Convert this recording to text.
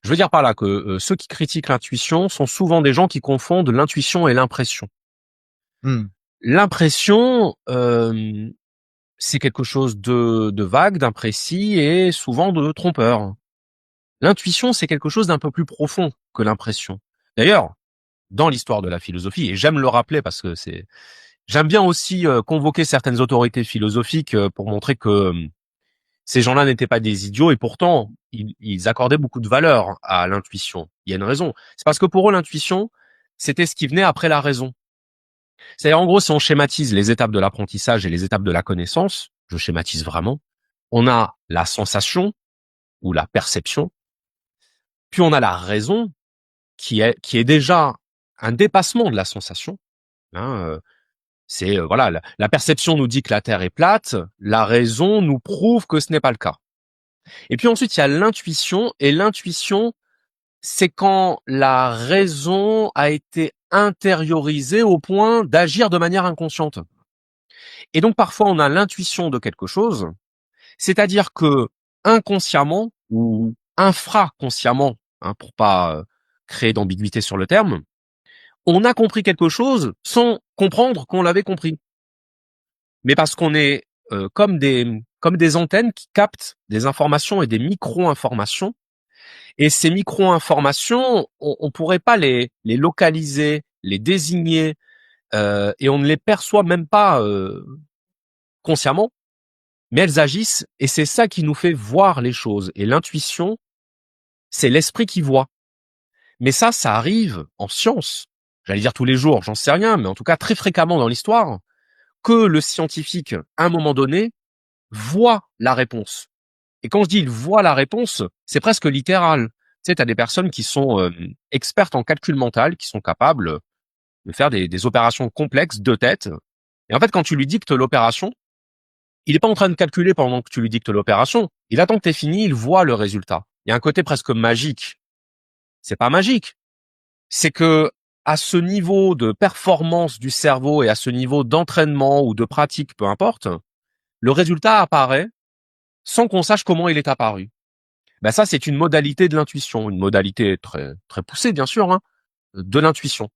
Je veux dire par là que ceux qui critiquent l'intuition sont souvent des gens qui confondent l'intuition et l'impression. Hmm. L'impression, c'est quelque chose de vague, d'imprécis et souvent de trompeur. L'intuition, c'est quelque chose d'un peu plus profond que l'impression. D'ailleurs, dans l'histoire de la philosophie, et j'aime le rappeler parce que j'aime bien aussi convoquer certaines autorités philosophiques pour montrer que ces gens-là n'étaient pas des idiots et pourtant ils accordaient beaucoup de valeur à l'intuition. Il y a une raison. C'est parce que pour eux l'intuition, c'était ce qui venait après la raison. C'est-à-dire en gros, si on schématise les étapes de l'apprentissage et les étapes de la connaissance, je schématise vraiment, on a la sensation ou la perception, puis on a la raison qui est déjà un dépassement de la sensation. Hein, c'est voilà, la perception nous dit que la Terre est plate, la raison nous prouve que ce n'est pas le cas. Et puis ensuite, il y a l'intuition, et l'intuition, c'est quand la raison a été intériorisée au point d'agir de manière inconsciente. Et donc parfois, on a l'intuition de quelque chose, c'est-à-dire que inconsciemment ou infraconsciemment, hein, pour pas créer d'ambiguïté sur le terme, on a compris quelque chose sans comprendre qu'on l'avait compris. Mais parce qu'on est comme des antennes qui captent des informations et des micro-informations. Et ces micro-informations, on pourrait pas les localiser, les désigner, et on ne les perçoit même pas consciemment, mais elles agissent et c'est ça qui nous fait voir les choses. Et l'intuition, c'est l'esprit qui voit. Mais ça arrive en science. J'allais dire tous les jours, j'en sais rien, mais en tout cas très fréquemment dans l'histoire, que le scientifique, à un moment donné, voit la réponse. Et quand je dis il voit la réponse, c'est presque littéral. Tu sais, t'as des personnes qui sont expertes en calcul mental, qui sont capables de faire des opérations complexes de tête. Et en fait, quand tu lui dictes l'opération, il est pas en train de calculer pendant que tu lui dictes l'opération. Il attend que t'aies fini, il voit le résultat. Il y a un côté presque magique. C'est pas magique. C'est que à ce niveau de performance du cerveau et à ce niveau d'entraînement ou de pratique, peu importe, le résultat apparaît sans qu'on sache comment il est apparu. Ben ça, c'est une modalité de l'intuition, une modalité très très poussée bien sûr, hein, de l'intuition.